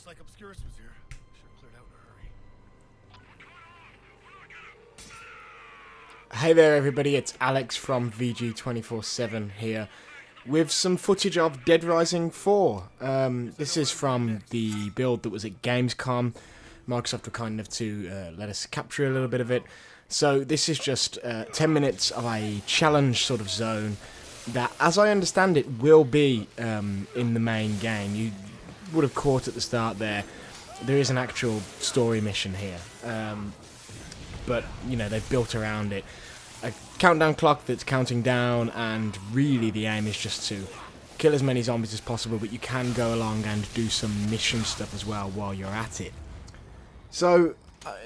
Looks like Obscurus was here. Should have cleared out in a hurry. Hey there everybody, it's Alex from VG247 here with some footage of Dead Rising 4. This is from the build that was at Gamescom. Microsoft were kind enough to let us capture a little bit of it. So this is just 10 minutes of a challenge sort of zone that, as I understand it, will be in the main game. You would have caught at the start there. There is an actual story mission here. But, you know, they've built around it a countdown clock that's counting down, and really the aim is just to kill as many zombies as possible, but you can go along and do some mission stuff as well while you're at it. So,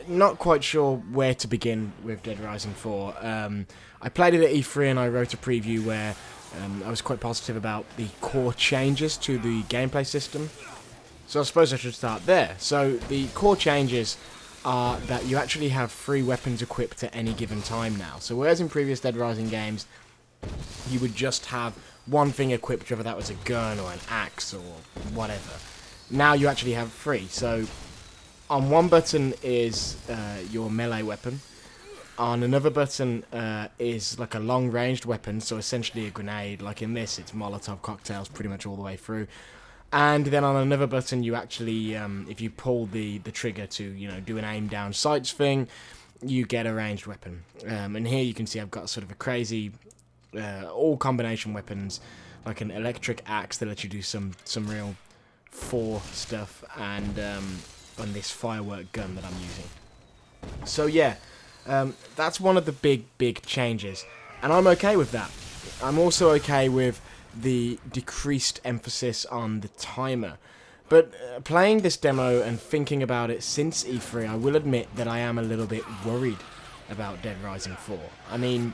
not quite sure where to begin with Dead Rising 4. I played it at E3 and I wrote a preview where I was quite positive about the core changes to the gameplay system. So I suppose I should start there. So the core changes are that you actually have 3 weapons equipped at any given time now. So whereas in previous Dead Rising games, you would just have one thing equipped, whether that was a gun or an axe or whatever. Now you actually have 3. So on one button is your melee weapon. On another button is like a long-ranged weapon, so essentially a grenade. Like in this, it's Molotov cocktails pretty much all the way through. And then on another button, you actually, if you pull the trigger to, you know, do an aim down sights thing, you get a ranged weapon. And here you can see I've got sort of a crazy, all combination weapons, like an electric axe that lets you do some real Thor stuff, and this firework gun that I'm using. So yeah, that's one of the big changes, and I'm okay with that. I'm also okay with the decreased emphasis on the timer. But playing this demo and thinking about it since E3, I will admit that I am a little bit worried about Dead Rising 4. I mean,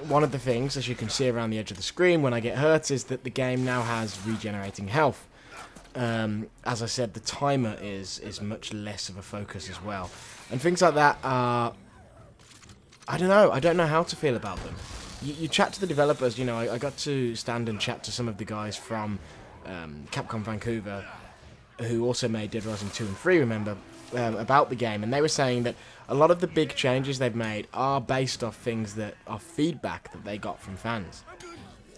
one of the things, as you can see around the edge of the screen when I get hurt, is that the game now has regenerating health. As I said, the timer is much less of a focus as well. And things like that are... I don't know how to feel about them. You chat to the developers, you know, I got to stand and chat to some of the guys from Capcom Vancouver, who also made Dead Rising 2 and 3, remember, about the game, and they were saying that a lot of the big changes they've made are based off things that are feedback that they got from fans.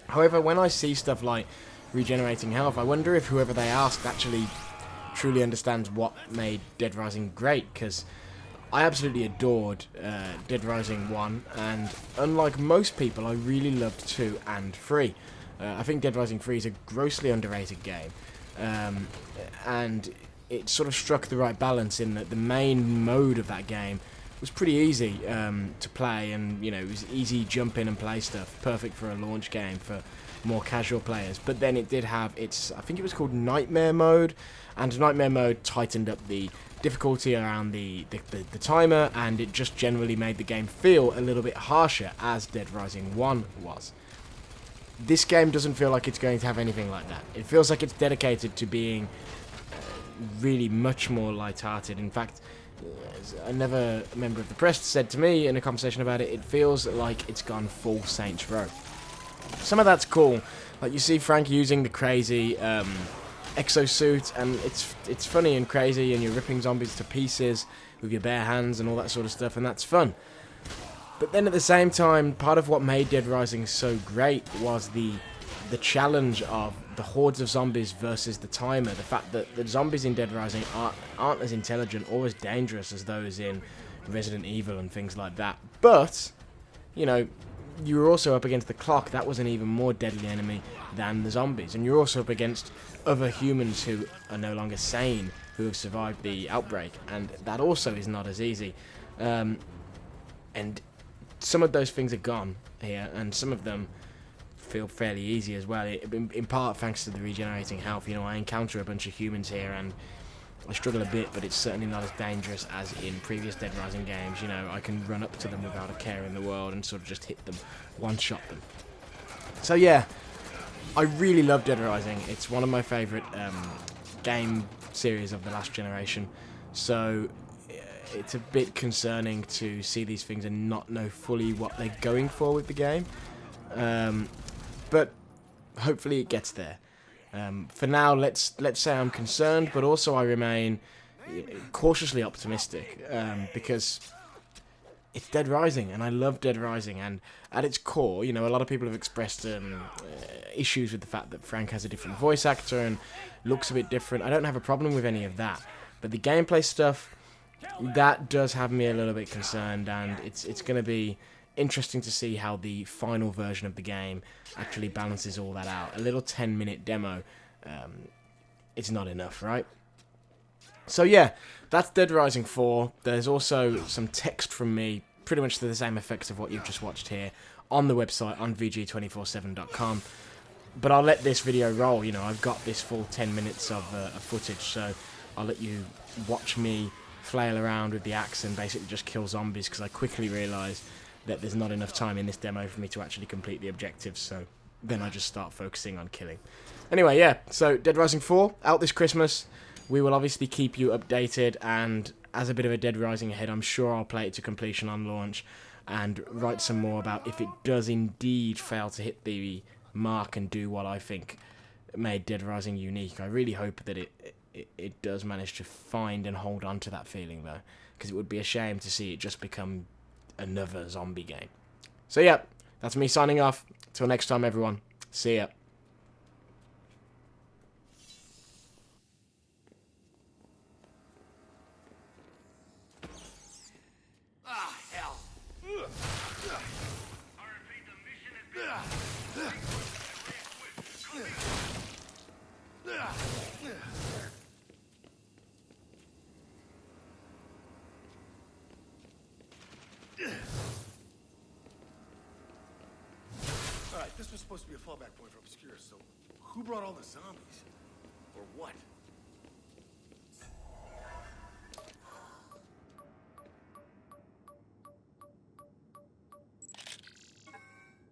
However, when I see stuff like regenerating health, I wonder if whoever they asked actually truly understands what made Dead Rising great, because I absolutely adored Dead Rising 1, and unlike most people, I really loved 2 and 3. I think Dead Rising 3 is a grossly underrated game, and it sort of struck the right balance in that the main mode of that game was pretty easy to play, and you know, it was easy jump in and play stuff, perfect for a launch game for more casual players. But then it did have its, I think it was called Nightmare Mode, and Nightmare Mode tightened up the difficulty around the timer, and it just generally made the game feel a little bit harsher, as Dead Rising 1 was. This game doesn't feel like it's going to have anything like that. It feels like it's dedicated to being really much more light-hearted. In fact, another member of the press said to me in a conversation about it, it feels like it's gone full Saints Row. Some of that's cool, like you see Frank using the crazy exosuit, and it's funny and crazy, and you're ripping zombies to pieces with your bare hands and all that sort of stuff, and that's fun. But then at the same time, part of what made Dead Rising so great was the challenge of the hordes of zombies versus the timer. The fact that the zombies in Dead Rising aren't as intelligent or as dangerous as those in Resident Evil and things like that. But, you know, you were also up against the clock. That was an even more deadly enemy than the zombies. And you're also up against other humans who are no longer sane, who have survived the outbreak. And that also is not as easy. And some of those things are gone here, and some of them feel fairly easy as well. In part thanks to the regenerating health. You know, I encounter a bunch of humans here, and I struggle a bit, but it's certainly not as dangerous as in previous Dead Rising games. You know, I can run up to them without a care in the world and sort of just hit them, one-shot them. So yeah, I really love Dead Rising. It's one of my favourite game series of the last generation. So it's a bit concerning to see these things and not know fully what they're going for with the game. But hopefully it gets there. For now, let's say I'm concerned, but also I remain cautiously optimistic, because it's Dead Rising, and I love Dead Rising, and at its core, you know, a lot of people have expressed issues with the fact that Frank has a different voice actor and looks a bit different. I don't have a problem with any of that, but the gameplay stuff, that does have me a little bit concerned, and it's going to be interesting to see how the final version of the game actually balances all that out. A little 10-minute demo, it's not enough, right? So yeah, that's Dead Rising 4. There's also some text from me, pretty much to the same effects of what you've just watched here, on the website on vg247.com. But I'll let this video roll. You know, I've got this full 10 minutes of footage, so I'll let you watch me flail around with the axe and basically just kill zombies, because I quickly realised that there's not enough time in this demo for me to actually complete the objectives, so then I just start focusing on killing. Anyway, yeah, so Dead Rising 4, out this Christmas. We will obviously keep you updated, and as a bit of a Dead Rising ahead, I'm sure I'll play it to completion on launch and write some more about if it does indeed fail to hit the mark and do what I think made Dead Rising unique. I really hope that it does manage to find and hold on to that feeling, though, because it would be a shame to see it just become another zombie game. So yeah, that's me signing off. Till next time, everyone. See ya. Ah, hell. Alright, this was supposed to be a fallback point for Obscure, so who brought all the zombies? Or what?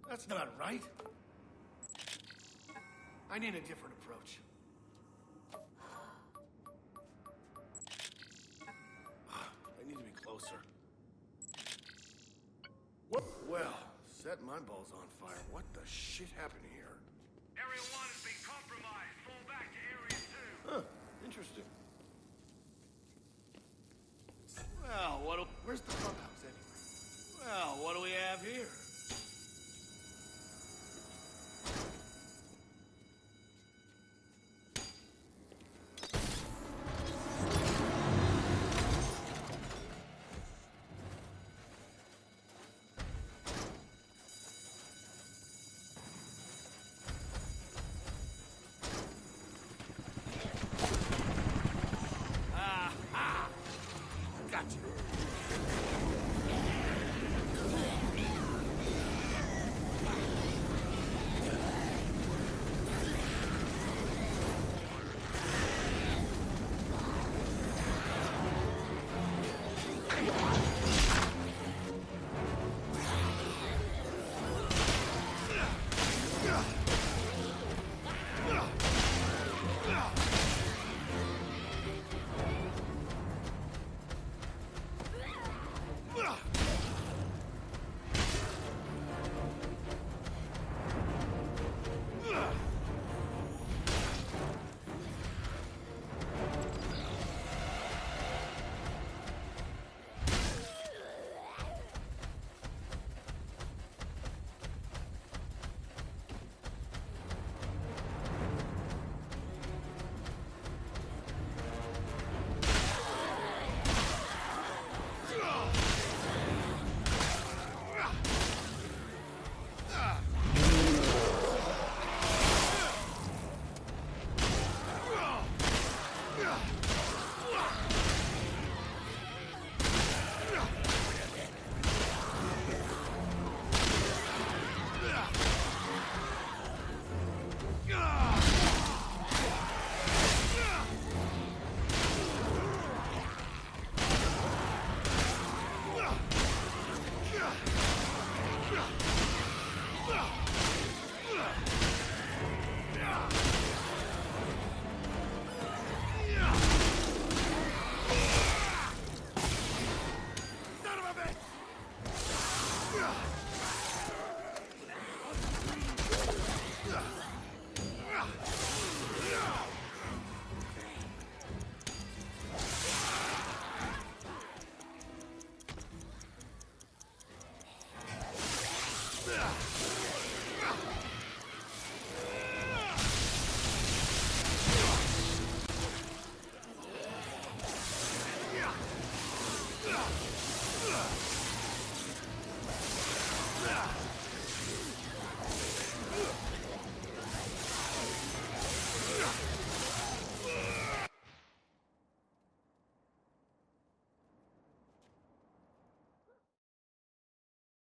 That's not right. I need a different approach. I need to be closer. What? Well, set my balls on fire. What the shit happened here? Area 1 has been compromised. Fall back to Area 2. Huh, interesting. Well, where's the pump house anyway? Well, what do we have here?